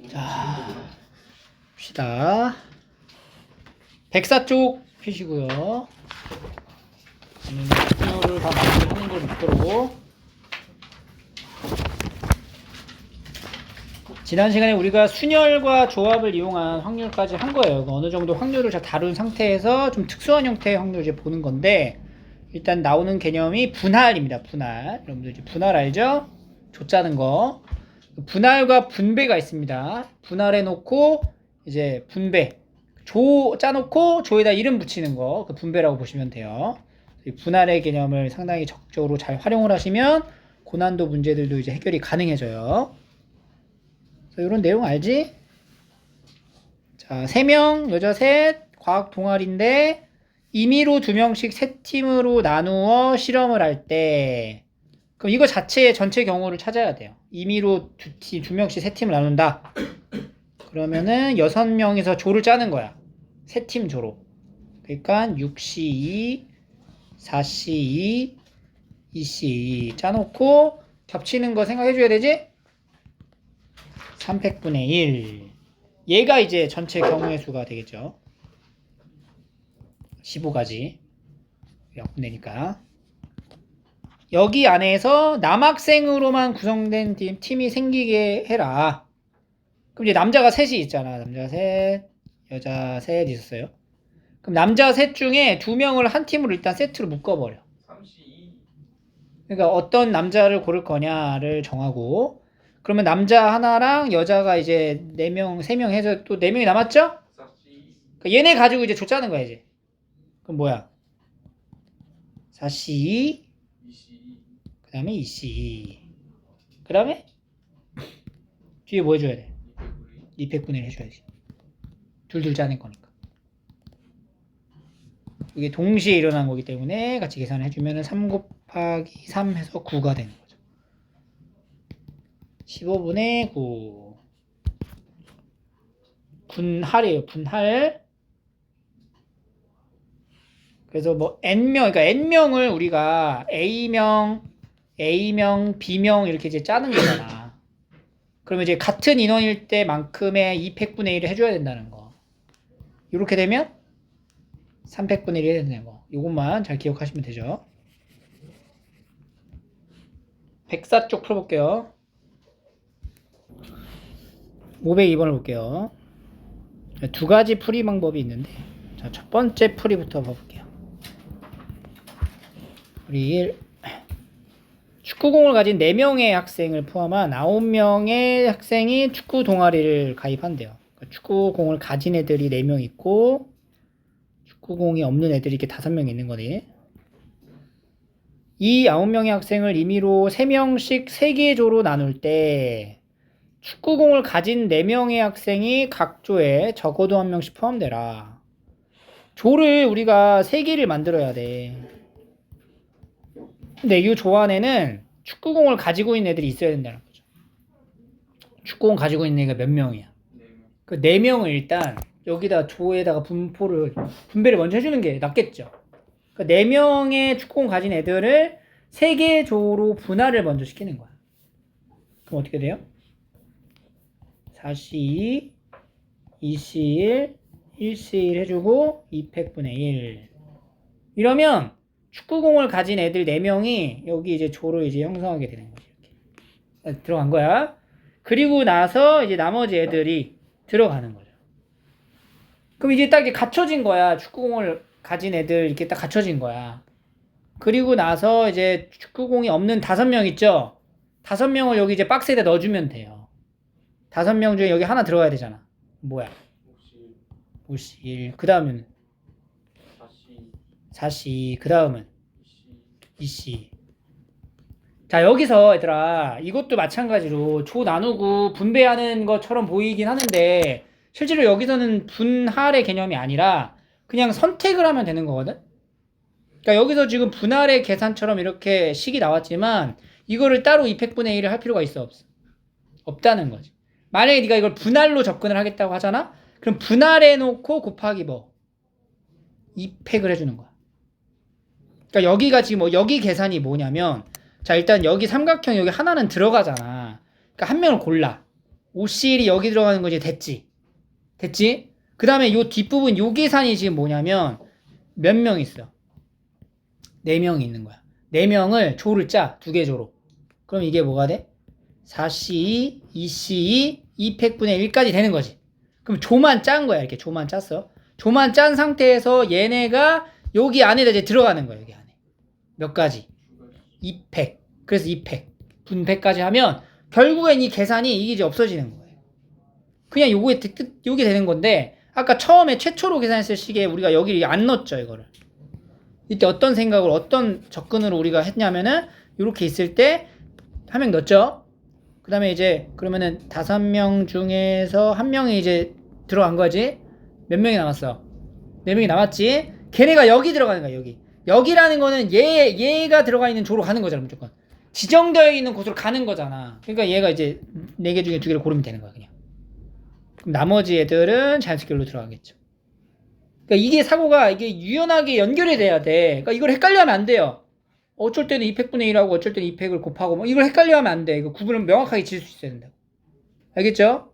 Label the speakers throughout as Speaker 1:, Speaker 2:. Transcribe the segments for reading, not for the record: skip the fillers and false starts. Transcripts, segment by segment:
Speaker 1: 자, 봅시다. 백사 쪽 펴시고요. 분열을 다 만들어놓은 걸 목표로. 지난 시간에 우리가 순열과 조합을 이용한 확률까지 한 거예요. 어느 정도 확률을 잘 다룬 상태에서 좀 특수한 형태의 확률을 이제 보는 건데, 일단 나오는 개념이 분할입니다. 분할. 여러분들 이제 분할 알죠? 조 짜는 거. 분할과 분배가 있습니다. 분할해 놓고 이제 분배. 조 짜놓고 조에다 이름 붙이는 거. 그 분배라고 보시면 돼요. 이 분할의 개념을 상당히 적극적으로 잘 활용을 하시면 고난도 문제들도 이제 해결이 가능해져요. 이런 내용 알지? 자, 3명, 여자 셋, 과학 동아리인데 임의로 2명씩 3팀으로 나누어 실험을 할 때, 그럼 이거 자체의 전체 경우를 찾아야 돼요. 임의로 2명씩 3팀을 나눈다. 그러면은 6명이서 조를 짜는 거야. 3팀 조로. 그러니까 6C2, 4C2, 2C2 짜놓고 겹치는 거 생각해 줘야 되지? 300분의 1. 얘가 이제 전체 경우의 수가 되겠죠. 15가지. 약분되니까. 여기 안에서 남학생으로만 구성된 팀이 생기게 해라. 그럼 이제 남자가 셋이 있잖아. 남자 셋, 여자 셋 있었어요. 그럼 남자 셋 중에 2명을 한 팀으로 일단 세트로 묶어버려.
Speaker 2: 32.
Speaker 1: 그러니까 어떤 남자를 고를 거냐를 정하고, 그러면 남자 하나랑 여자가 이제 4명, 3명 해서 또 4명이 남았죠?
Speaker 2: 42.
Speaker 1: 그러니까 얘네 가지고 이제 조 짜는 거야, 이제. 그럼 뭐야? 4C2,
Speaker 2: 22.
Speaker 1: 그 다음에 2C2. 그 다음에 뒤에 뭐 해줘야 돼? 200분의 1 해줘야지. 둘둘 짜낼 거니까. 이게 동시에 일어난 거기 때문에 같이 계산해주면 3 곱하기 3 해서 9가 되는 거죠. 15분의 9. 분할이에요. 분할. 그래서 뭐 n명, 그러니까 n명을 우리가 a명, b명 이렇게 이제 짜는 거잖아. 그러면 이제 같은 인원일 때만큼의 200분의 1을 해줘야 된다는 거. 이렇게 되면 300분의 1이 해야 되는 거. 이것만 잘 기억하시면 되죠. 104 쪽 풀어볼게요. 502번을 볼게요. 2가지 풀이 방법이 있는데, 자, 첫 번째 풀이부터 봐볼게요. 풀이 1. 축구공을 가진 4명의 학생을 포함한 9명의 학생이 축구 동아리를 가입한대요. 그러니까 축구공을 가진 애들이 4명 있고, 축구공이 없는 애들이 이렇게 5명 있는 거네. 이 9명의 학생을 임의로 3명씩 3개의 조로 나눌 때 축구공을 가진 4명의 학생이 각 조에 적어도 1명씩 포함되라. 조를 우리가 3개를 만들어야 돼. 근데 이 조 안에는 축구공을 가지고 있는 애들이 있어야 된다는 거죠. 축구공 가지고 있는 애가 몇 명이야?
Speaker 2: 4명.
Speaker 1: 그 4명을 일단 여기다 조에다가 분배를 먼저 해주는 게 낫겠죠. 그 4명의 축구공 가진 애들을 3개의 조로 분할을 먼저 시키는 거야. 그럼 어떻게 돼요? 4C2, 2C1, 1C1 해주고 200분의 1. 이러면 축구공을 가진 애들 4명이 여기 이제 조를 이제 형성하게 되는 거지. 이렇게. 들어간 거야. 그리고 나서 이제 나머지 애들이 들어가는 거죠. 그럼 이제 딱 이제 갖춰진 거야. 축구공을 가진 애들 이렇게 딱 갖춰진 거야. 그리고 나서 이제 축구공이 없는 5명 있죠? 5명을 여기 이제 박스에다 넣어주면 돼요. 5명 중에 여기 하나 들어가야 되잖아. 뭐야? 51. 그 다음은 4C. 그 다음은 2C. 자, 여기서 얘들아, 이것도 마찬가지로 조 나누고 분배하는 것처럼 보이긴 하는데 실제로 여기서는 분할의 개념이 아니라 그냥 선택을 하면 되는 거거든. 그러니까 여기서 지금 분할의 계산처럼 이렇게 식이 나왔지만 이거를 따로 200분의 1을 할 필요가 있어, 없어? 없다는 거지. 만약에 네가 이걸 분할로 접근을 하겠다고 하잖아? 그럼 분할해 놓고 곱하기 뭐? 2팩을 해주는 거야. 그러니까 여기가 지금 여기 계산이 뭐냐면, 자, 일단 여기 삼각형 여기 하나는 들어가잖아. 그러니까 한 명을 골라. OCL이 여기 들어가는 거지. 됐지? 그 다음에 요 뒷부분 요 계산이 지금 뭐냐면 몇 명 있어? 4명이 있는 거야. 4명을 조를 짜. 2개 조로. 그럼 이게 뭐가 돼? 4C2, 2C2, 2팩분의 1까지 되는 거지. 그럼 조만 짠 거야. 이렇게 조만 짰어. 조만 짠 상태에서 얘네가 여기 안에다 이제 들어가는 거야. 여기 안에. 몇 가지? 2팩. 그래서 2팩. 분팩까지 하면 결국엔 이 계산이 이게 이제 없어지는 거예요. 그냥 요게 되는 건데 아까 처음에 최초로 계산했을 시기에 우리가 여기 안 넣었죠. 이거를. 이때 어떤 생각을 어떤 접근으로 우리가 했냐면은 이렇게 있을 때 한 명 넣었죠. 그 다음에 이제 그러면은 5명 중에서 1명이 이제 들어간 거지. 몇 명이 남았어? 4명이 남았지. 걔네가 여기 들어가는 거야. 여기라는 거는 얘가 들어가 있는 조로 가는 거잖아. 무조건 지정되어 있는 곳으로 가는 거잖아. 그러니까 얘가 이제 4개 중에 2개를 고르면 되는 거야. 그냥. 그럼 나머지 애들은 자연스럽게 들어가겠죠. 그러니까 이게 사고가 이게 유연하게 연결이 돼야 돼. 그러니까 이걸 헷갈려 하면 안 돼요. 어쩔 때는 2팩분의 1하고 어쩔 때는 2팩을 곱하고 뭐 이걸 헷갈려 하면 안 돼. 이거 구분을 명확하게 지을 수 있어야 된다. 알겠죠?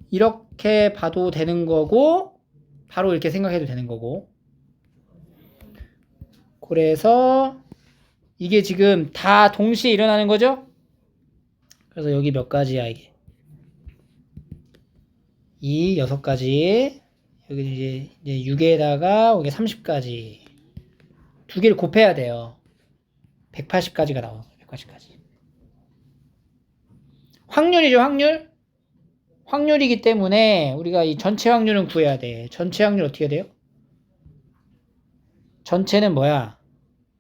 Speaker 1: 이렇게 봐도 되는 거고 바로 이렇게 생각해도 되는 거고. 그래서 이게 지금 다 동시에 일어나는 거죠? 그래서 여기 몇 가지야 이게? 이 6가지. 여기 이제 6에다가 여기 30가지. 2개를 곱해야 돼요. 180가지가 나와요. 180가지. 확률이죠, 확률? 확률이기 때문에 우리가 이 전체 확률은 구해야 돼. 전체 확률 어떻게 돼요? 전체는 뭐야?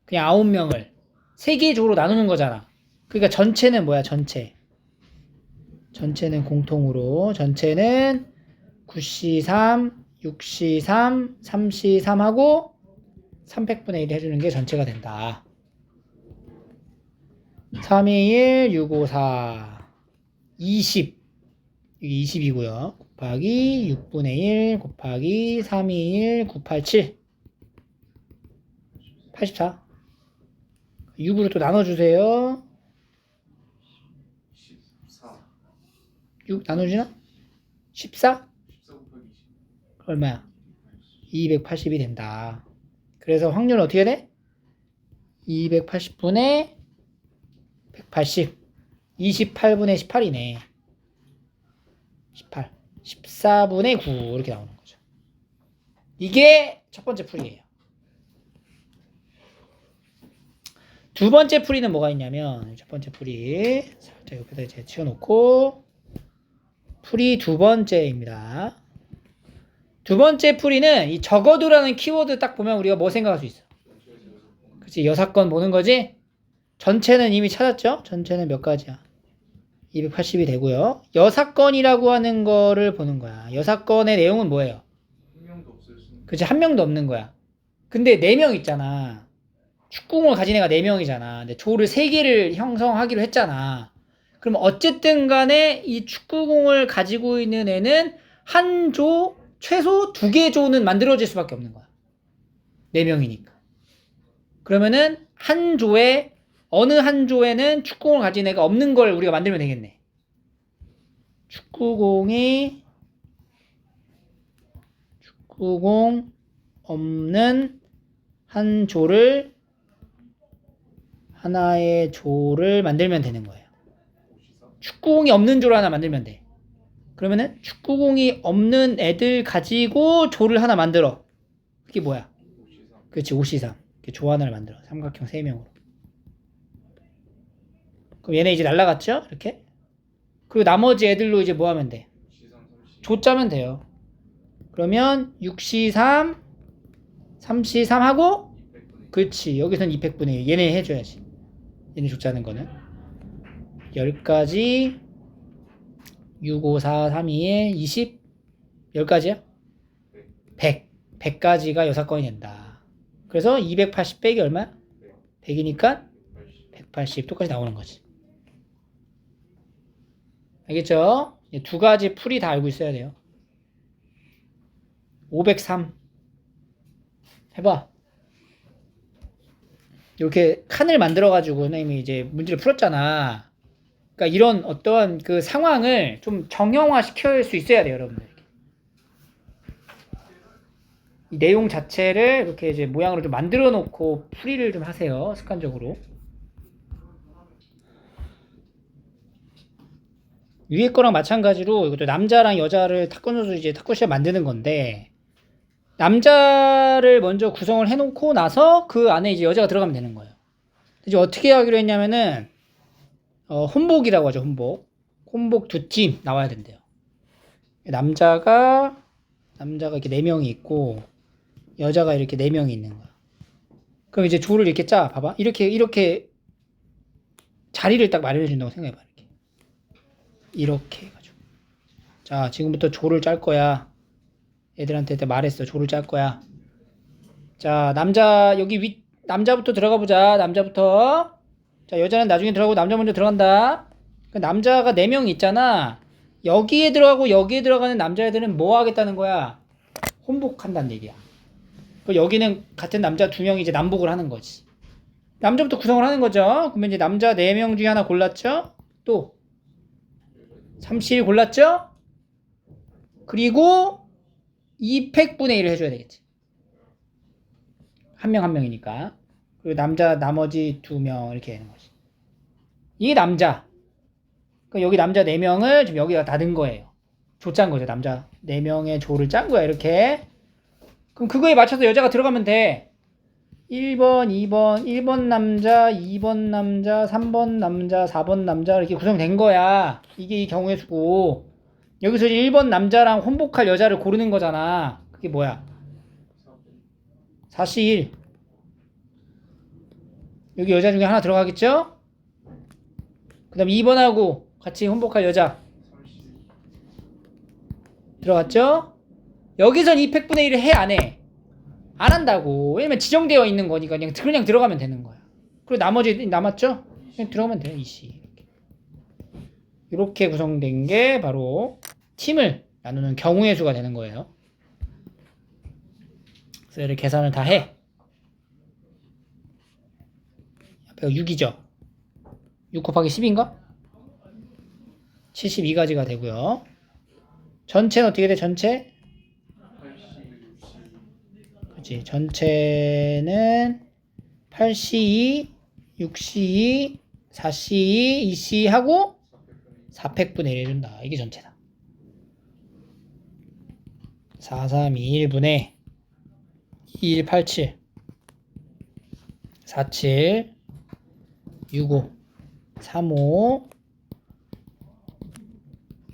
Speaker 1: 그냥 9명을 3개 조로 나누는 거잖아. 그러니까 전체는 뭐야, 전체. 전체는 공통으로. 전체는 9C3, 6C3, 3C3하고 300분의 1 해주는 게 전체가 된다. 321, 654, 20. 이게 20이고요. 곱하기 6분의 1 곱하기 321, 987. 84. 6으로 또 나눠주세요.
Speaker 2: 14.
Speaker 1: 6 나눠주나? 14?
Speaker 2: 14 곱하기 20.
Speaker 1: 얼마야? 280이 된다. 그래서 확률은 어떻게 돼? 280분의 180. 28분의 18이네. 18. 14분의 9. 이렇게 나오는 거죠. 이게 첫 번째 풀이에요. 두 번째 풀이는 뭐가 있냐면, 첫 번째 풀이. 살짝 옆에다 이제 치워놓고, 풀이 두 번째입니다. 두 번째 풀이는 이 적어도라는 키워드 딱 보면 우리가 뭐 생각할 수 있어? 그치, 여사건 보는 거지? 전체는 이미 찾았죠? 전체는 몇 가지야? 280이 되고요. 여사건이라고 하는 거를 보는 거야. 여사건의 내용은 뭐예요?
Speaker 2: 한 명도 없을 수 있는.
Speaker 1: 그치, 한 명도 없는 거야. 근데 4명 있잖아. 축구공을 가진 애가 4명이잖아. 근데 조를 3개를 형성하기로 했잖아. 그럼 어쨌든 간에 이 축구공을 가지고 있는 애는 한 조, 최소 2개 조는 만들어질 수밖에 없는 거야. 4명이니까. 그러면은 한 조에 어느 한 조에는 축구공을 가진 애가 없는 걸 우리가 만들면 되겠네. 축구공 없는 한 조를 하나의 조를 만들면 되는 거예요. 축구공이 없는 조를 하나 만들면 돼. 그러면은 축구공이 없는 애들 가지고 조를 하나 만들어. 그게 뭐야? 그렇지, 5C3. 조 하나를 만들어. 삼각형 3명으로. 그럼 얘네 이제 날라갔죠? 이렇게. 그리고 나머지 애들로 이제 뭐 하면 돼? 조 짜면 돼요. 그러면 6C3, 3C3 하고, 그렇지. 여기선 200분의 1. 얘네 해줘야지. 얘네 조 짜는 거는. 10가지, 6, 5, 4, 3, 2에 20, 10가지야? 100. 100가지가 여사건이 된다. 그래서 280 빼기 얼마야? 100이니까 180 똑같이 나오는 거지. 알겠죠? 2가지 풀이 다 알고 있어야 돼요. 503 해봐. 이렇게 칸을 만들어 가지고 선생님이 이제 문제를 풀었잖아. 그러니까 이런 어떤 그 상황을 좀 정형화 시킬 수 있어야 돼요, 여러분들. 이 내용 자체를 이렇게 이제 모양으로 좀 만들어 놓고 풀이를 좀 하세요, 습관적으로. 위에 거랑 마찬가지로 이것도 남자랑 여자를 탁구 선수 이제 탁구 시합 만드는 건데, 남자를 먼저 구성을 해놓고 나서 그 안에 이제 여자가 들어가면 되는 거예요. 이제 어떻게 하기로 했냐면은 혼복이라고 하죠. 혼복 두 팀 나와야 된대요. 남자가 이렇게 4명이 있고 여자가 이렇게 4명이 있는 거야. 그럼 이제 조를 이렇게 짜. 봐봐. 이렇게 자리를 딱 마련해 준다고 생각해봐. 이렇게 해가지고. 자, 지금부터 조를 짤 거야. 애들한테 말했어. 조를 짤 거야. 자, 남자부터 들어가 보자. 남자부터. 자, 여자는 나중에 들어가고 남자 먼저 들어간다. 그 남자가 4명이 있잖아. 여기에 들어가고 여기에 들어가는 남자애들은 뭐 하겠다는 거야? 혼복한다는 얘기야. 그리고 여기는 같은 남자 2명이 이제 남복을 하는 거지. 남자부터 구성을 하는 거죠. 그러면 이제 남자 4명 중에 하나 골랐죠? 또 30일 골랐죠? 그리고 2팩분의 1을 해줘야 되겠지. 한 명 한 명이니까. 그리고 남자 나머지 2명 이렇게 되는 거지. 이게 남자. 그러니까 여기 남자 4명을 지금 여기다 다 넣은 거예요. 조 짠 거죠. 남자 4명의 조를 짠 거야. 이렇게. 그럼 그거에 맞춰서 여자가 들어가면 돼. 1번, 2번, 1번 남자, 2번 남자, 3번 남자, 4번 남자 이렇게 구성된 거야. 이게 이 경우의 수고. 여기서 1번 남자랑 혼복할 여자를 고르는 거잖아. 그게 뭐야? 41. 여기 여자 중에 하나 들어가겠죠? 그 다음 2번하고 같이 혼복할 여자 들어갔죠? 여기선 2팩분의 1을 해, 안 해? 안 한다고. 왜냐면 지정되어 있는 거니까 그냥 들어가면 되는 거야. 그리고 나머지 남았죠? 그냥 들어가면 돼요. 이씨. 이렇게 구성된 게 바로 팀을 나누는 경우의 수가 되는 거예요. 그래서 얘를 계산을 다 해. 앞에가 6이죠. 6 곱하기 10인가? 72가지가 되고요. 전체는 어떻게 돼? 전체? 그렇지. 전체는 8C2, 6C2, 4C2, 2C 하고 4팩분의 1 해준다. 이게 전체다. 4321분의 2187 47 65 35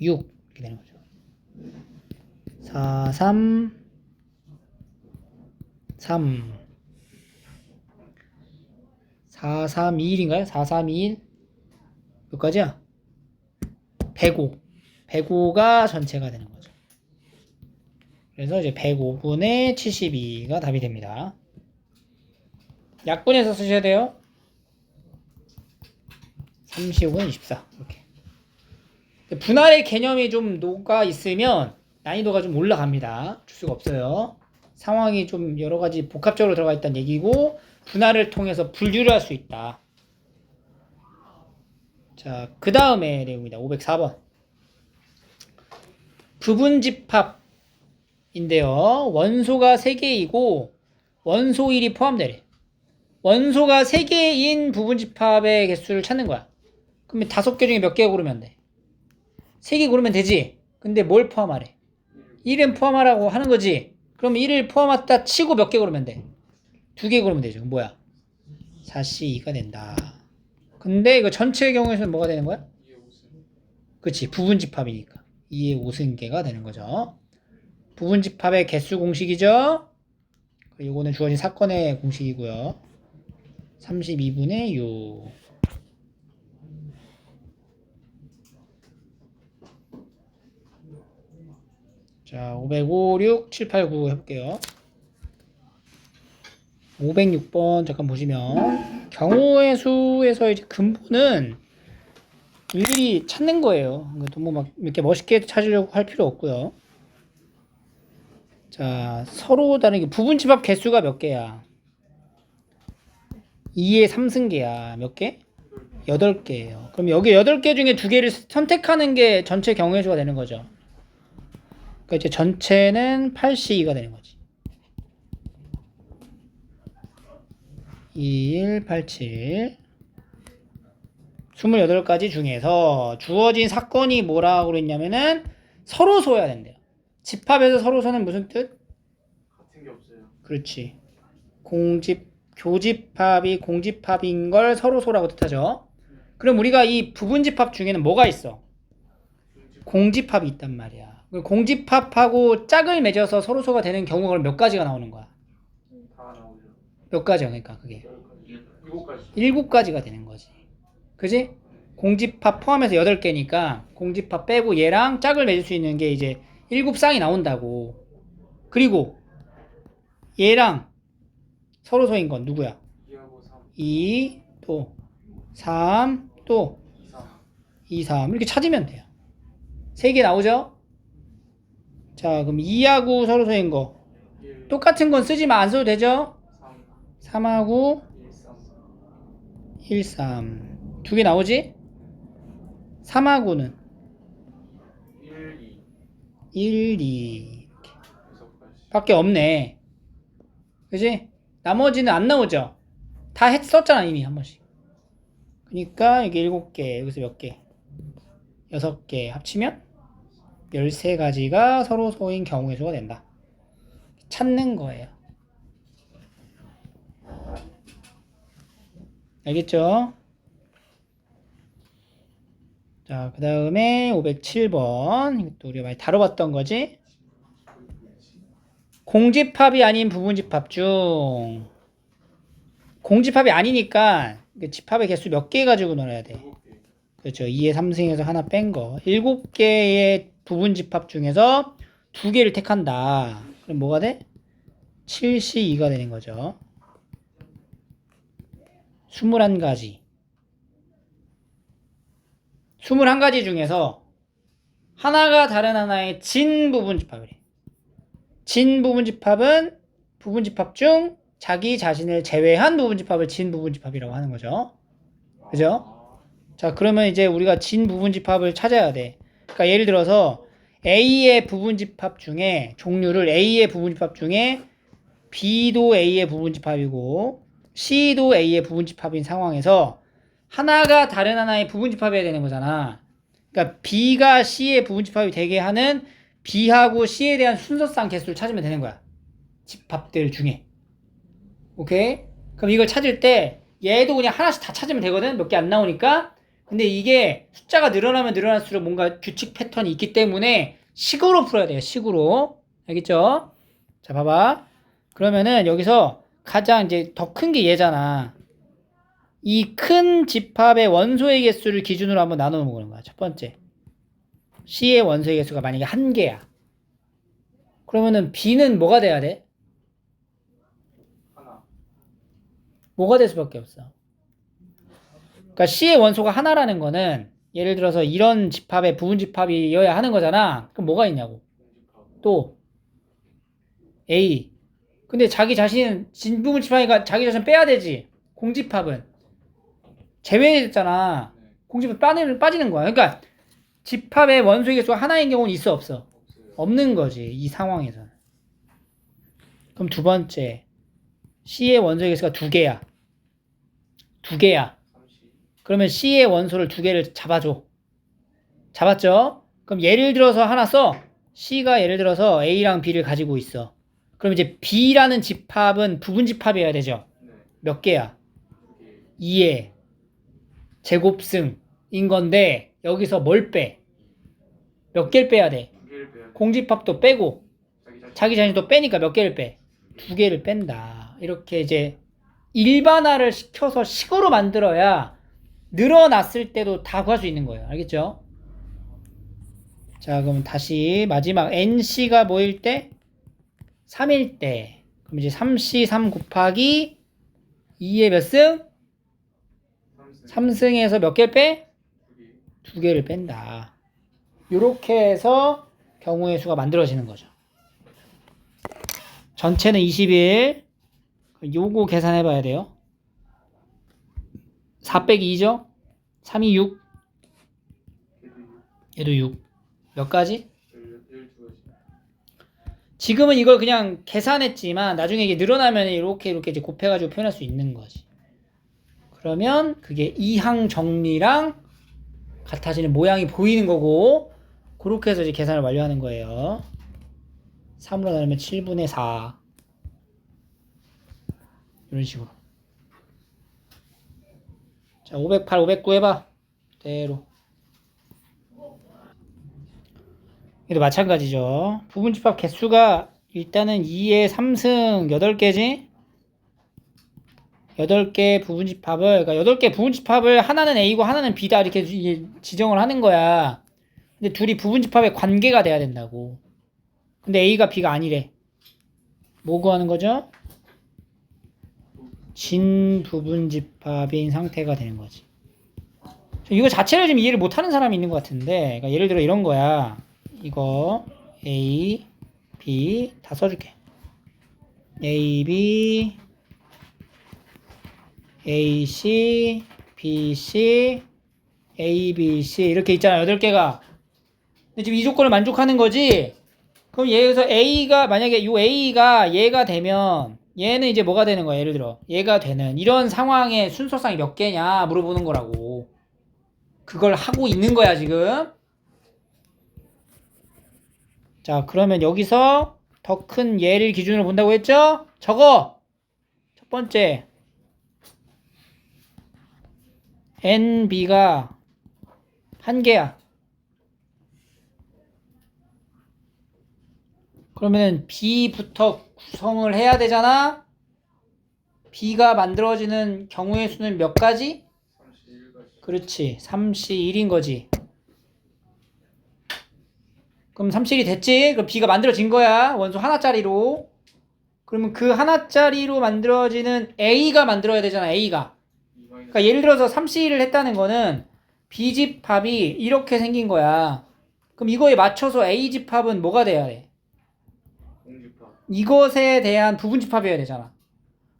Speaker 1: 6 이렇게 되는 거죠. 43 3 4321인가요? 4321 몇 가지야? 105 105가 전체가 되는 거죠. 그래서 이제 105분의 72가 답이 됩니다. 약분해서 쓰셔야 돼요. 35분의 24 이렇게. 분할의 개념이 좀 녹아 있으면 난이도가 좀 올라갑니다. 줄 수가 없어요. 상황이 좀 여러 가지 복합적으로 들어가 있다는 얘기고 분할을 통해서 분류를 할 수 있다. 자, 그 다음에 내용입니다. 504번. 부분집합인데요. 원소가 3개이고 원소 1이 포함되래. 원소가 3개인 부분집합의 개수를 찾는 거야. 그러면 5개 중에 몇 개 고르면 돼? 3개 고르면 되지. 근데 뭘 포함하래? 1은 포함하라고 하는 거지. 그럼 1을 포함했다 치고 몇 개 고르면 돼? 2개 고르면 되죠. 뭐야? 4C2가 된다. 근데 이거 전체의 경우에서는 뭐가 되는 거야? 그치. 부분집합이니까 2의 5승계가 되는 거죠. 부분집합의 개수 공식이죠. 이거는 주어진 사건의 공식이고요. 32분의 6. 자, 505, 6, 7, 8, 9 해볼게요. 506번 잠깐 보시면 경우의 수에서 이제 근본은 일일이 찾는 거예요. 너무 막 이렇게 멋있게 찾으려고 할 필요 없고요. 자, 서로 다르게 부분집합 개수가 몇 개야? 2의 3승계야. 몇 개? 8개예요. 그럼 여기 8개 중에 2개를 선택하는 게 전체 경우의 수가 되는 거죠. 그러니까 이제 전체는 8C2가 되는 거지. 2187. 28가지 중에서 주어진 사건이 뭐라고 그랬냐면은 서로소여야 된대요. 집합에서 서로소는 무슨 뜻?
Speaker 2: 같은 게 없어요.
Speaker 1: 그렇지. 교집합이 공집합인 걸 서로소라고 뜻하죠. 그럼 우리가 이 부분집합 중에는 뭐가 있어? 공집합이 있단 말이야. 공집합하고 짝을 맺어서 서로소가 되는 경우가 몇 가지가 나오는 거야?
Speaker 2: 다 나오죠.
Speaker 1: 몇 가지야, 그러니까 그게?
Speaker 2: 7가지.
Speaker 1: 7가지가 되는 거지. 그지? 공집합 포함해서 8개니까 공집합 빼고 얘랑 짝을 맺을 수 있는 게 이제 7쌍이 나온다고. 그리고 얘랑 서로소인 건 누구야?
Speaker 2: 2하고 3.
Speaker 1: 2, 또 3, 또
Speaker 2: 2, 3.
Speaker 1: 2, 3 이렇게 찾으면 돼요. 3개 나오죠? 자, 그럼 2하고 서로소인 거
Speaker 2: 1,
Speaker 1: 똑같은 건 쓰지만 안 써도 되죠?
Speaker 2: 3,
Speaker 1: 3하고
Speaker 2: 1, 3.
Speaker 1: 1, 3 두 개 나오지? 3하고는
Speaker 2: 1, 2.
Speaker 1: 1, 2
Speaker 2: 6가지.
Speaker 1: 밖에 없네. 그지? 나머지는 안 나오죠? 다 썼잖아 이미 한 번씩. 그러니까 여기 7개, 여기서 몇 개? 6개 합치면 13가지가 서로소인 경우의 수가 된다. 찾는 거예요. 알겠죠? 자, 그 다음에 507번. 이것도 우리가 많이 다뤄봤던 거지? 공집합이 아닌 부분집합 중 공집합이 아니니까 집합의 개수 몇 개 가지고 놀아야 돼?
Speaker 2: 7개.
Speaker 1: 그렇죠. 2의 3승에서 하나 뺀 거. 7개의 부분집합 중에서 2개를 택한다. 그럼 뭐가 돼? 7C2가 되는 거죠. 21가지. 21가지 중에서 하나가 다른 하나의 진 부분집합이래. 진 부분집합은 부분집합 중 자기 자신을 제외한 부분집합을 진 부분집합이라고 하는 거죠. 그죠? 자, 그러면 이제 우리가 진 부분집합을 찾아야 돼. 그러니까 예를 들어서 A의 부분집합 중에 종류를 A의 부분집합 중에 B도 A의 부분집합이고 C도 A의 부분집합인 상황에서 하나가 다른 하나의 부분집합이어야 되는 거잖아. 그러니까 B가 C의 부분집합이 되게 하는 B하고 C에 대한 순서상 개수를 찾으면 되는 거야. 집합들 중에. 오케이? 그럼 이걸 찾을 때 얘도 그냥 하나씩 다 찾으면 되거든. 몇 개 안 나오니까. 근데 이게 숫자가 늘어나면 늘어날수록 뭔가 규칙 패턴이 있기 때문에 식으로 풀어야 돼요. 식으로. 알겠죠? 자, 봐봐. 그러면은 여기서 가장 이제 더 큰 게 얘잖아. 이 큰 집합의 원소의 개수를 기준으로 한번 나눠 보는 거야. 첫 번째. C의 원소의 개수가 만약에 1개야. 그러면은 B는 뭐가 돼야 돼?
Speaker 2: 하나.
Speaker 1: 뭐가 될 수밖에 없어. 그러니까 C의 원소가 하나라는 거는 예를 들어서 이런 집합의 부분집합이어야 하는 거잖아. 그럼 뭐가 있냐고.
Speaker 2: 공집합.
Speaker 1: 또 A. 근데 자기 자신 진부분집합이니까 자기 자신 빼야 되지. 공집합은 제외됐잖아.
Speaker 2: 네.
Speaker 1: 공집합 빠지는 거야. 그러니까 집합의 원소의 개수가 하나인 경우는 있어 없어?
Speaker 2: 없어요.
Speaker 1: 없는 거지. 이 상황에서는. 그럼 두 번째. C의 원소의 개수가 2개야. 2개야.
Speaker 2: 30.
Speaker 1: 그러면 C의 원소를 2개를 잡아줘. 잡았죠? 그럼 예를 들어서 하나 써. C가 예를 들어서 A랑 B를 가지고 있어. 그럼 이제 B라는 집합은 부분집합이어야 되죠.
Speaker 2: 네.
Speaker 1: 몇 개야?
Speaker 2: 2개.
Speaker 1: 2의 제곱승인 건데 여기서 뭘 빼? 몇 개를 빼야 돼?
Speaker 2: 2개를 빼야 돼.
Speaker 1: 공집합도 빼고
Speaker 2: 자기 자신.
Speaker 1: 자기 자신도 빼니까 몇 개를 빼? 2개를 뺀다. 이렇게 이제 일반화를 시켜서 식으로 만들어야 늘어났을 때도 다 구할 수 있는 거예요. 알겠죠? 자, 그럼 다시 마지막 NC가 뭐일 때? 3일 때. 그럼 이제 3C 3 곱하기 2의 몇 승?
Speaker 2: 3승.
Speaker 1: 3승에서 몇 개를 빼?
Speaker 2: 2개.
Speaker 1: 2개를 뺀다. 이렇게 해서 경우의 수가 만들어지는 거죠. 전체는 21. 요거 계산해 봐야 돼요. 4 빼기 2죠? 3이 6.
Speaker 2: 걔도
Speaker 1: 얘도 6. 몇 가지?
Speaker 2: 12가지.
Speaker 1: 지금은 이걸 그냥 계산했지만 나중에 이게 늘어나면 이렇게 이제 곱해가지고 표현할 수 있는 거지. 그러면 그게 이항 정리랑 같아지는 모양이 보이는 거고, 그렇게 해서 이제 계산을 완료하는 거예요. 3으로 나누면 7분의 4. 이런 식으로. 자, 508, 509 해봐. 그대로. 얘도 마찬가지죠. 부분집합 개수가 일단은 2의 3승 8개지? 8개 부분집합을, 그러니까 8개 부분집합을 하나는 A고 하나는 B다 이렇게 지정을 하는 거야. 근데 둘이 부분집합의 관계가 돼야 된다고. 근데 A가 B가 아니래. 뭐 구하는 거죠? 진부분집합인 상태가 되는 거지. 이거 자체를 좀 이해를 못하는 사람이 있는 것 같은데, 그러니까 예를 들어 이런 거야. 이거 A, B 다 써줄게. A, B, A, C, B, C, A, B, C 이렇게 있잖아. 8개가. 근데 지금 이 조건을 만족하는 거지. 그럼 여기서 A가 만약에 요 A가 얘가 되면 얘는 이제 뭐가 되는 거야? 예를 들어 얘가 되는 이런 상황의 순서상이 몇 개냐 물어보는 거라고. 그걸 하고 있는 거야 지금. 자, 그러면 여기서 더 큰 얘를 기준으로 본다고 했죠? 저거 첫 번째 NB가 한 개야. 그러면 B부터 구성을 해야 되잖아. B가 만들어지는 경우의 수는 몇 가지?
Speaker 2: 31가지.
Speaker 1: 그렇지. 3C1인 거지. 그럼 3C1이 됐지? 그럼 B가 만들어진 거야. 원소 하나짜리로. 그러면 그 하나짜리로 만들어지는 A가 만들어야 되잖아. A가. 그러니까 예를 들어서 3C1을 했다는 거는 B집합이 이렇게 생긴 거야. 그럼 이거에 맞춰서 A집합은 뭐가 돼야 돼?
Speaker 2: 공집합.
Speaker 1: 이것에 대한 부분집합이어야 되잖아.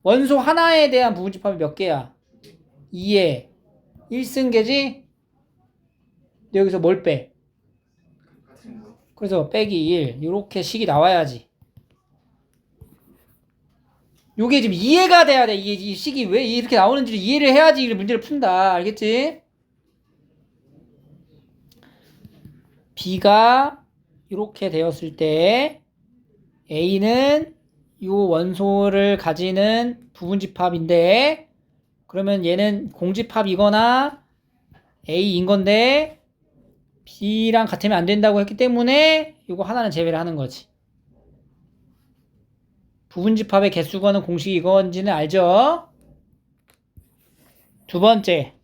Speaker 1: 원소 하나에 대한 부분집합이 몇 개야? 2에 1승계지? 여기서 뭘 빼?
Speaker 2: 같은 거.
Speaker 1: 그래서 빼기 1 이렇게 식이 나와야지. 요게 지금 이해가 돼야 돼. 이 식이 왜 이렇게 나오는지를 이해를 해야지 이 문제를 푼다. 알겠지? B가 이렇게 되었을 때 A는 요 원소를 가지는 부분집합인데, 그러면 얘는 공집합이거나 A인 건데 B랑 같으면 안 된다고 했기 때문에 이거 하나는 제외를 하는 거지. 부분집합의 개수거는 공식이 이건지는 알죠? 두 번째,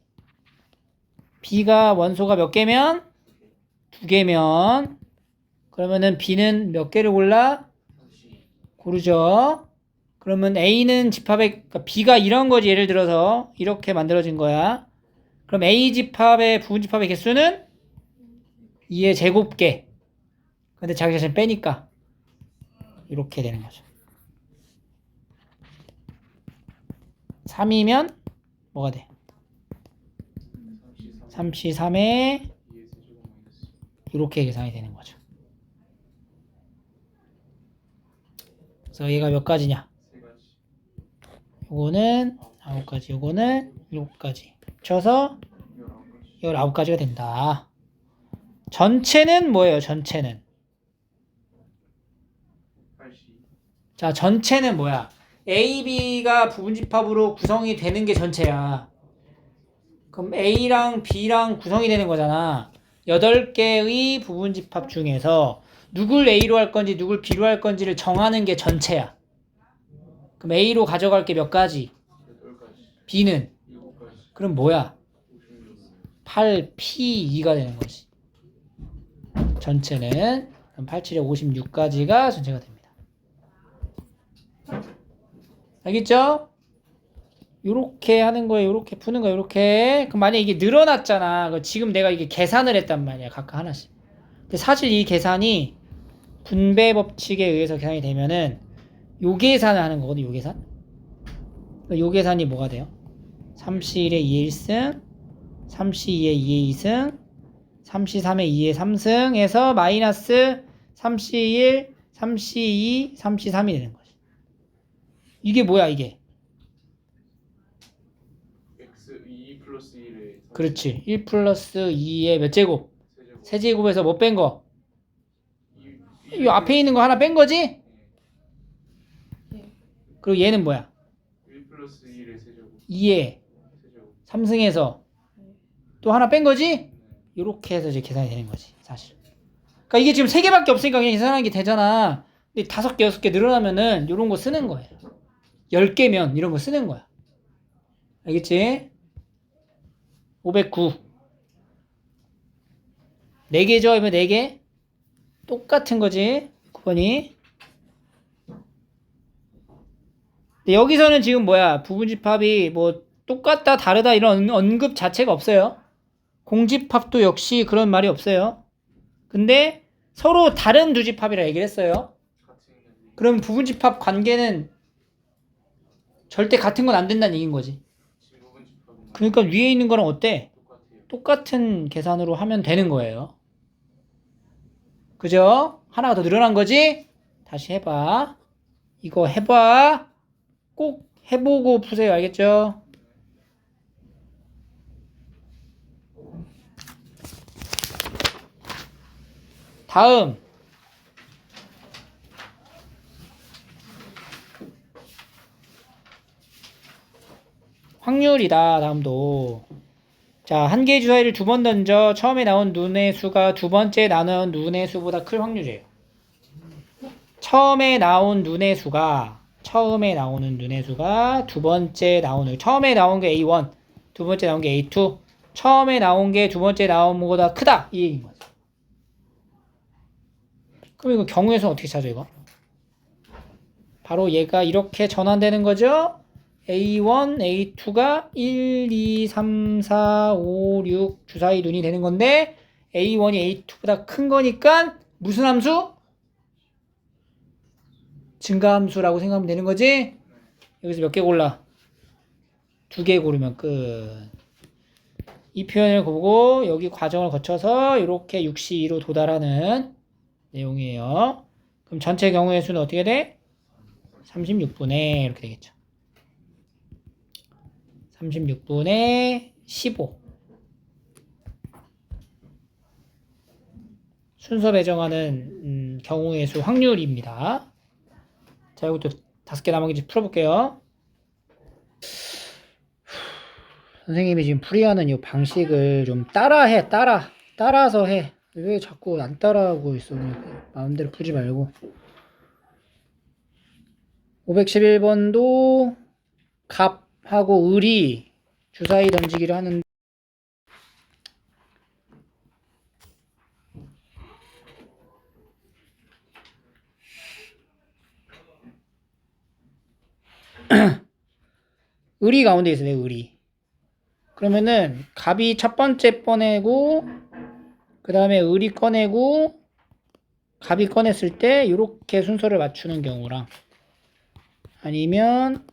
Speaker 1: B가 원소가 몇 개면? 2개면 그러면은 B는 몇 개를 골라? 고르죠. 그러면 A는 집합의, 그러니까 B가 이런 거지. 예를 들어서 이렇게 만들어진 거야. 그럼 A 집합의 부분집합의 개수는 2의 제곱개. 근데 자기 자신 빼니까 이렇게 되는 거죠. 3이면 뭐가 돼? 3C3에 이렇게 계산이 되는 거죠. 그래서 얘가 몇 가지냐?
Speaker 2: 3가지.
Speaker 1: 요거는 9가지, 요거는 7가지. 합쳐서 19가지가 된다. 전체는 뭐예요? 전체는.
Speaker 2: 80.
Speaker 1: 자, 전체는 뭐야? A, B가 부분집합으로 구성이 되는 게 전체야. 그럼 A랑 B랑 구성이 되는 거잖아. 8개의 부분집합 중에서 누굴 A로 할 건지 누굴 B로 할 건지를 정하는 게 전체야. 그럼 A로 가져갈 게 몇 가지?
Speaker 2: 8가지.
Speaker 1: B는?
Speaker 2: 7가지.
Speaker 1: 그럼 뭐야?
Speaker 2: 56.
Speaker 1: 8P2가 되는 거지. 전체는. 그럼 87에 56가지가 전체가 됩니다. 알겠죠? 요렇게 하는 거예요. 요렇게 푸는 거예요. 요렇게. 그럼 만약에 이게 늘어났잖아. 그럼 지금 내가 이게 계산을 했단 말이야. 각각 하나씩. 근데 사실 이 계산이 분배 법칙에 의해서 계산이 되면은 요 계산을 하는 거거든. 요 계산. 요 계산이 뭐가 돼요? 3C1의 2의 1승 3C2의 2의 2승, 3C3의 2의 3승 해서 마이너스 3C1, 3C2, 3C3이 되는 거지. 이게 뭐야 이게?
Speaker 2: x 2 플러스 1의
Speaker 1: 그렇지. 1 플러스 2의 몇 제곱?
Speaker 2: 세제곱.
Speaker 1: 세제곱에서 뭐 뺀 거?
Speaker 2: 이
Speaker 1: 이 앞에 있는 거 하나 뺀 거지?
Speaker 3: 네.
Speaker 1: 그리고 얘는 뭐야?
Speaker 2: 1 플러스 1의 세제곱.
Speaker 1: 2의
Speaker 2: 세제곱.
Speaker 1: 3승에서 또 하나 뺀 거지? 이렇게 해서 이제 계산이 되는 거지, 사실. 그러니까 이게 지금 3개밖에 없으니까 그냥 계산하는 게 되잖아. 근데 5개, 6개 늘어나면은 이런 거 쓰는 거예요. 10개면 이런 거 쓰는 거야. 알겠지? 509. 4개죠? 이번 4개? 똑같은 거지, 9번이. 근데 여기서는 지금 뭐야? 부분집합이 뭐 똑같다, 다르다 이런 언급 자체가 없어요. 공집합도 역시 그런 말이 없어요. 근데 서로 다른 두 집합이라 얘기를 했어요.
Speaker 2: 같이 있는
Speaker 1: 그럼 부분집합 관계는 절대 같은 건 안 된다는 얘기인 거지.
Speaker 2: 진부분 집합은
Speaker 1: 그러니까 위에 있는 거랑 어때?
Speaker 2: 똑같아요.
Speaker 1: 똑같은 계산으로 하면 되는 거예요. 그죠? 하나가 더 늘어난 거지? 다시 해봐. 이거 해봐. 꼭 해보고 푸세요. 알겠죠? 다음. 확률이다. 다음도. 자, 한 개의 주사위를 2번 던져 처음에 나온 눈의 수가 두 번째 나온 눈의 수보다 클 확률이에요. 처음에 나오는 눈의 수가 두 번째 나오는, 처음에 나온 게 A1, 두 번째 나온 게 A2, 처음에 나온 게 두 번째 나온 것보다 크다, 이 얘기인 거죠. 그럼 이거 경우의 수는 어떻게 찾아, 이거? 바로 얘가 이렇게 전환되는 거죠. A1, A2가 1, 2, 3, 4, 5, 6 주사위 눈이 되는 건데 A1이 A2보다 큰 거니까 무슨 함수? 증가함수라고 생각하면 되는 거지? 여기서 몇 개 골라? 2개 고르면 끝. 이 표현을 보고 여기 과정을 거쳐서 이렇게 6C2로 도달하는 내용이에요. 그럼 전체 경우의 수는 어떻게 돼? 36분의 이렇게 되겠죠. 36분의 15. 순서 배정하는 경우의 수 확률입니다. 자, 이것도 5개 남았는지 풀어볼게요. 선생님이 지금 풀이하는 이 방식을 좀 따라서 해. 왜 자꾸 안 따라하고 있어? 마음대로 풀지 말고. 511번도 갑하고 을이 주사위 던지기를 하는데 을이 가운데 있어요. 을이. 그러면은 갑이 첫 번째 꺼내고 그 다음에 을이 꺼내고 갑이 꺼냈을 때 이렇게 순서를 맞추는 경우랑 아니면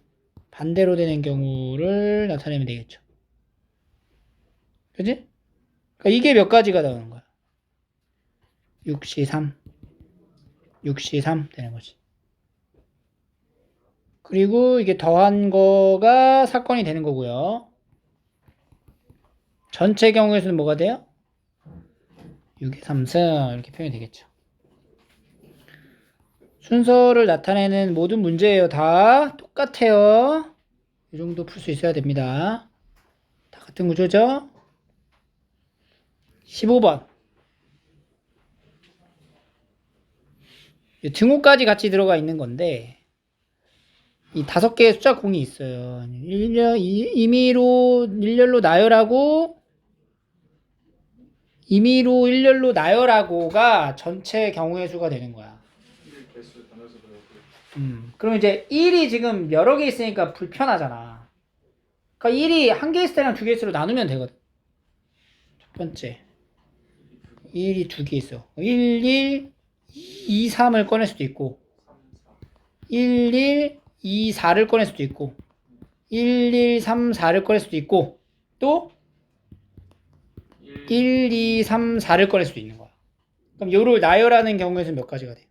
Speaker 1: 반대로 되는 경우를 나타내면 되겠죠. 그지? 그러니까 이게 몇 가지가 나오는 거야. 6C3 되는 거지. 그리고 이게 더한 거가 사건이 되는 거고요. 전체 경우의 수는 뭐가 돼요? 6의 3승 이렇게 표현이 되겠죠. 순서를 나타내는 모든 문제예요. 다 똑같아요. 이 정도 풀 수 있어야 됩니다. 다 같은 구조죠? 15번. 등호까지 같이 들어가 있는 건데 이 5개의 숫자 공이 있어요. 임의로 일렬로 나열하고가 전체 경우의 수가 되는 거야.
Speaker 2: 1 개수 나눠서 그렇고.
Speaker 1: 그럼 이제 1이 지금 여러 개 있으니까 불편하잖아. 그러니까 1이 한 개 있을 때랑 2개 있을 때로 나누면 되거든. 첫 번째. 1이 2개 있어. 1, 2, 3을 꺼낼 수도 있고 1, 2, 4를 꺼낼 수도 있고 1, 3, 4를 꺼낼 수도 있고 또 1, 2, 3, 4를 꺼낼 수도 있는 거야. 그럼 요를 나열하는 경우에는 몇 가지가 돼?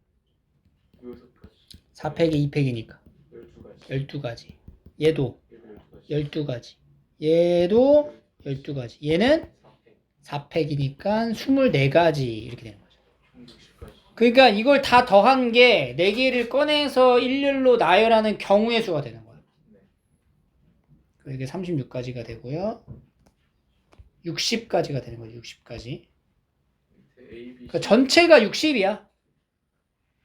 Speaker 2: 여기서까지
Speaker 1: 4팩에 2팩이니까
Speaker 2: 12가지.
Speaker 1: 12가지. 얘도
Speaker 2: 얘도 12가지.
Speaker 1: 12가지. 얘도 12가지. 얘는 4팩이니까 24가지 이렇게 되는 거죠.
Speaker 2: 총 60가지.
Speaker 1: 그러니까 이걸 다 더한 게 4개를 꺼내서 일렬로 나열하는 경우의 수가 되는 거예요. 이게 36가지가 되고요. 60가지가 되는 거죠. 60가지.
Speaker 2: A, B,
Speaker 1: 그러니까 전체가 60이야.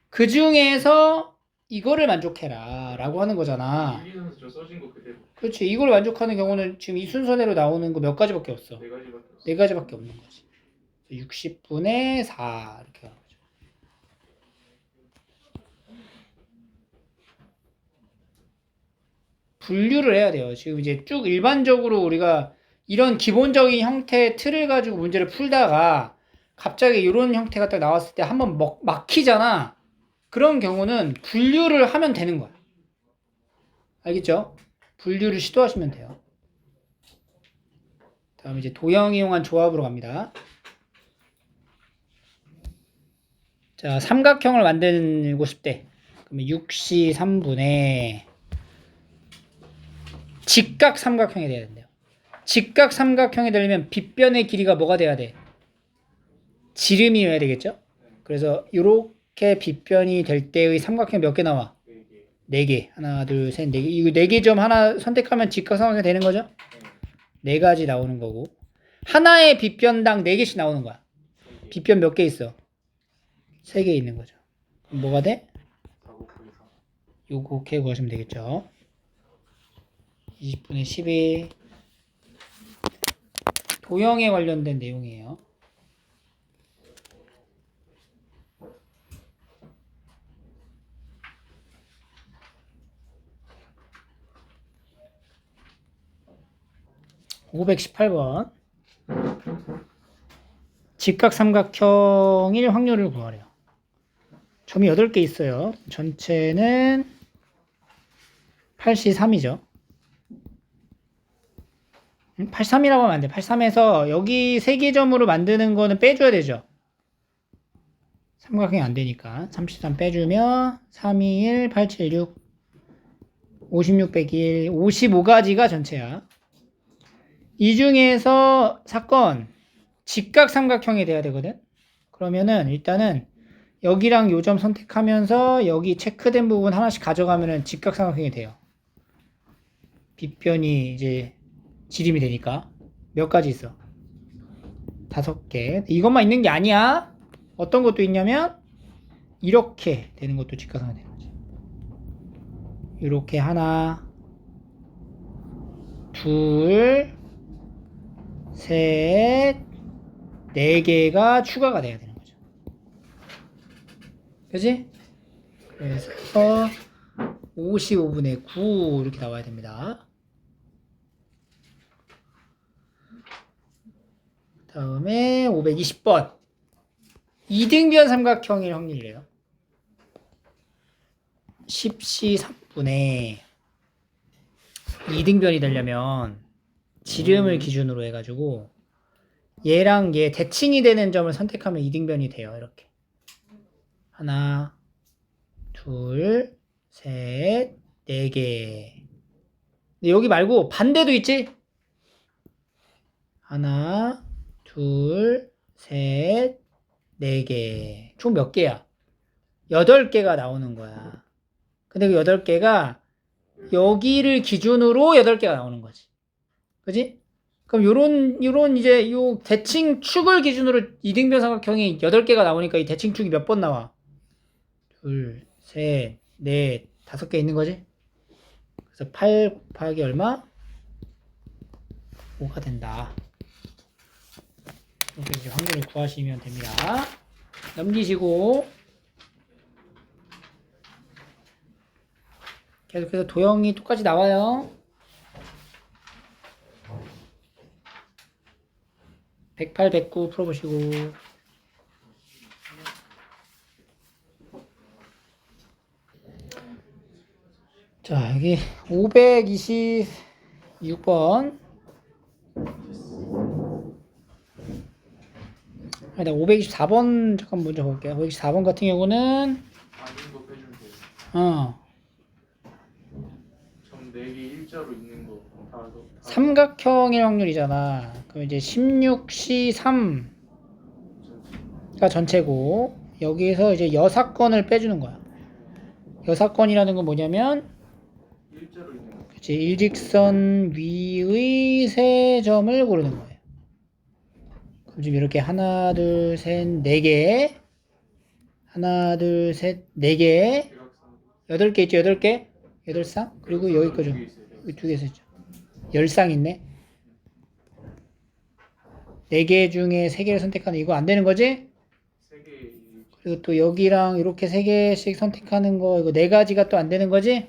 Speaker 1: 그 중에서 이거를 만족해라 라고 하는 거잖아.
Speaker 2: 1, 2, 3, 4 써진 거 그대로.
Speaker 1: 그렇지. 이걸 만족하는 경우는 지금 이 순서대로 나오는 거 몇 가지밖에 없어.
Speaker 2: 4가지밖에 없어.
Speaker 1: 4가지밖에 없는 거지. 60분의 4 이렇게 하는 거죠. 분류를 해야 돼요. 지금 이제 쭉 일반적으로 우리가 이런 기본적인 형태의 틀을 가지고 문제를 풀다가 갑자기 이런 형태가 딱 나왔을 때 한번 막히잖아. 그런 경우는 분류를 하면 되는 거야. 알겠죠? 분류를 시도하시면 돼요. 다음 이제 도형 이용한 조합으로 갑니다. 자, 삼각형을 만들고 싶대. 그러면 6시 3분의 직각 삼각형이 돼야 된대요. 직각 삼각형이 되려면 빗변의 길이가 뭐가 돼야 돼? 지름이어야 되겠죠? 그래서 이렇게 빗변이 될 때의 삼각형 몇 개 나와? 4개. 하나, 둘, 셋, 4개. 이거 4개 점 하나 선택하면 직각 삼각형이 되는 거죠? 4가지 나오는 거고. 하나의 빗변당 4개씩 나오는 거야. 빗변 몇 개 있어? 3개 있는 거죠. 그럼 뭐가 돼?
Speaker 2: 4 곱하기 4.
Speaker 1: 요렇게 구하시면 되겠죠. 20분의 12. 도형에 관련된 내용이에요. (518번) 직각삼각형일 확률을 구하래요. 점이 8개 있어요. 전체는 83이죠. 83이라고 하면 안 돼. 83에서 여기 3개 점으로 만드는 거는 빼줘야 되죠. 삼각형이 안 되니까 33 빼주면 3, 2, 1, 8, 7, 6 56 빼기 1 55가지가 전체야. 이 중에서 사건 직각삼각형이 돼야 되거든. 그러면은 일단은 여기랑 요 점 선택하면서 여기 체크된 부분 하나씩 가져가면은 직각삼각형이 돼요. 빗변이 이제 지름이 되니까. 몇 가지 있어? 5개. 이것만 있는 게 아니야. 어떤 것도 있냐면 이렇게 되는 것도 직각삼각형이 되는 거지. 이렇게 하나, 둘, 셋, 4개가 추가가 돼야 되는 거죠. 그지? 그래서 55분의 9 이렇게 나와야 됩니다. 다음에 520번. 이등변 삼각형일 확률이래요. 10시 3분에 이등변이 되려면 지름을 기준으로 해가지고 얘랑 얘 대칭이 되는 점을 선택하면 이등변이 돼요. 이렇게 하나, 둘, 셋, 4개. 근데 여기 말고 반대도 있지? 하나, 둘, 셋, 4개. 총 몇 개야? 8개가 나오는 거야. 근데 그 8개가 여기를 기준으로 8개가 나오는 거지. 그지? 그럼 요런 이제 요 대칭 축을 기준으로 이등변 삼각형이 8개가 나오니까 이 대칭 축이 몇 번 나와? 둘, 셋, 넷, 5개 있는 거지? 그래서 8 곱하기 얼마? 5가 된다. 이렇게 이제 확률을 구하시면 됩니다. 넘기시고 계속해서 도형이 똑같이 나와요. 108, 109 풀어보시고 자 여기 526번 일단 524번 잠깐 먼저 볼게요. 524번 같은 경우는
Speaker 2: 아닌 거 빼주면 돼요.
Speaker 1: 어,
Speaker 2: 점 4개 일자로 있는 거 다.
Speaker 1: 삼각형일 확률이잖아. 그럼 이제 16C3가 전체고 여기서 이제 여사건을 빼주는 거야. 여사건이라는 건 뭐냐면
Speaker 2: 일자로 있는 거.
Speaker 1: 그치, 일직선 위의 세 점을 고르는 거예요. 그럼 지금 이렇게 하나, 둘, 셋, 네 개, 하나, 둘, 셋, 네 개,
Speaker 2: 대각선.
Speaker 1: 8개 있죠, 8개? 8쌍? 그리고 여기 거죠. 여기 2개 있죠. 10쌍 있네. 4개 중에 3개를 선택하는 이거 안 되는 거지?
Speaker 2: 3개.
Speaker 1: 그리고 또 여기랑 이렇게 3개씩 선택하는 거 이거 4가지가 또 안 되는 거지?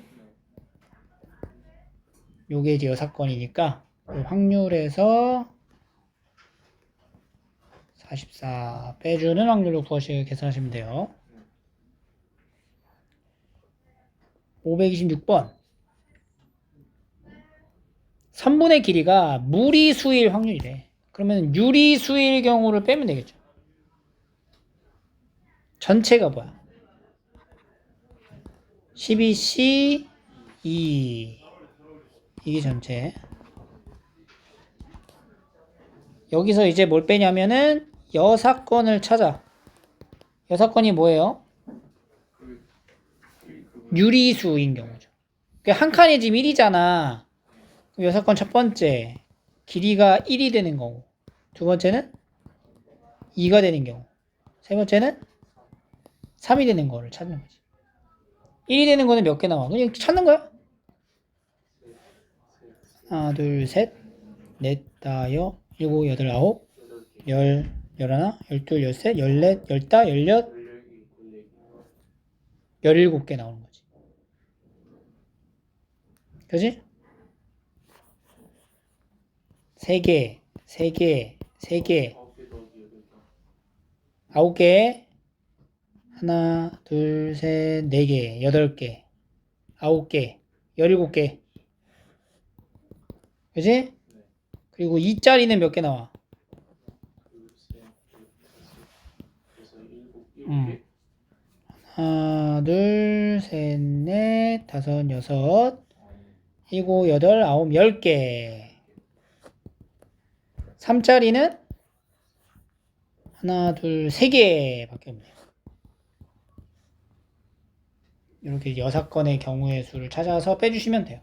Speaker 1: 요게 이제 여사건이니까 확률에서 44 빼주는 확률로 구하시고 계산하시면 돼요. 526번. 선분의 길이가 무리수일 확률이래. 그러면 유리수일 경우를 빼면 되겠죠. 전체가 뭐야? 12C 2 이게 전체. 여기서 이제 뭘 빼냐면은 여사건을 찾아. 여사건이 뭐예요? 유리수인 경우죠. 한 칸이 지금 1이잖아. 그럼 여사건 첫 번째 길이가 1이 되는 거고, 두 번째는 2가 되는 경우, 세 번째는 3이 되는 거를 찾는 거지. 1이 되는 거는 몇 개 나와? 그냥 찾는 거야. 하나, 둘, 셋, 넷, 다섯, 일곱, 여덟, 아홉, 열하나, 열둘, 열셋, 열넷, 열다, 열여, 17개 나오는 거지. 그지? 3개, 3개, 3개, 9개, 하나, 둘, 셋, 4개, 8개, 9개, 17개. 그지? 그리고 2짜리는 몇 개 나와? 하나, 둘, 셋, 넷, 다섯, 여섯, 일곱, 여덟, 아홉, 10개. 3짜리는 하나, 둘, 3개밖에 없네요. 이렇게 여사건의 경우의 수를 찾아서 빼주시면 돼요.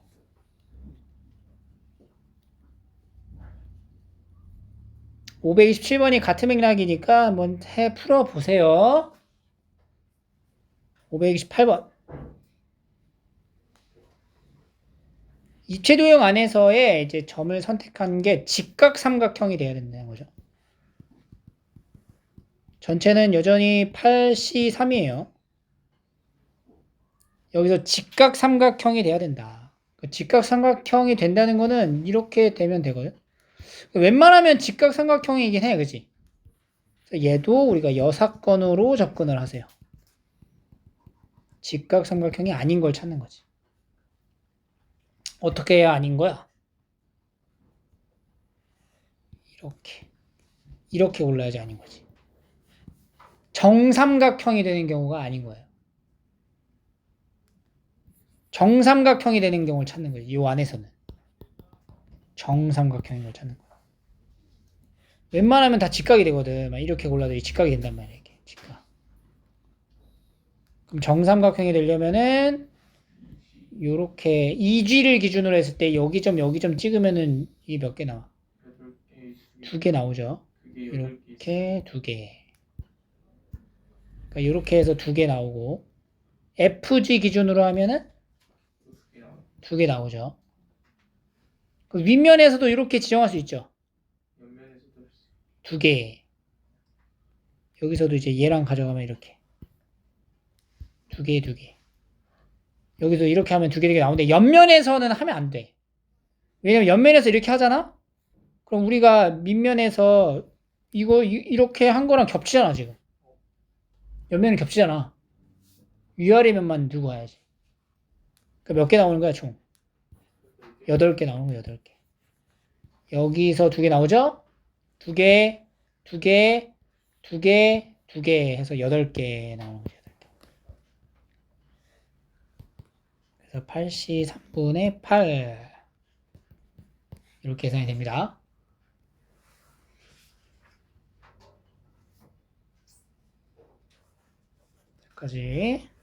Speaker 1: 527번이 같은 맥락이니까 한번 풀어보세요. 528번. 입체도형 안에서의 이제 점을 선택한 게 직각삼각형이 돼야 된다는 거죠. 전체는 여전히 8C3이에요. 여기서 직각삼각형이 돼야 된다. 직각삼각형이 된다는 거는 이렇게 되면 되거든. 웬만하면 직각삼각형이긴 해, 그치? 얘도 우리가 여사건으로 접근을 하세요. 직각삼각형이 아닌 걸 찾는 거지. 어떻게 해야 아닌 거야? 이렇게 올라야지 아닌 거지. 정삼각형이 되는 경우가 아닌 거예요. 정삼각형이 되는 경우를 찾는 거지. 이 안에서는 정삼각형인 걸 찾는 거야. 웬만하면 다 직각이 되거든. 막 이렇게 골라도 직각이 된단 말이야. 이게 직각. 그럼 정삼각형이 되려면은 요렇게 2G를 기준으로 했을 때 여기 점 찍으면은 이게 몇 개 나와? 2개 나오죠. 이렇게 2개. 그러니까 이렇게 해서 2개 나오고 FG 기준으로 하면은 2개 나오죠. 그 윗면에서도 이렇게 지정할 수 있죠. 2개. 여기서도 이제 얘랑 가져가면 이렇게 2개, 2개. 여기서 이렇게 하면 2개, 2개 나오는데 옆면에서는 하면 안 돼. 왜냐면 옆면에서 이렇게 하잖아? 그럼 우리가 밑면에서 이거 이렇게 한 거랑 겹치잖아 지금. 옆면은 겹치잖아. 위아래 면만 두고 가야지. 그러니까 몇 개 나오는 거야 총? 8개 나오는 거야. 8개. 여기서 2개 나오죠? 2개, 2개, 2개, 2개 해서 8개 나오는 거죠. 8개. 그래서 8C 3분의 8 이렇게 계산이 됩니다. 여기까지.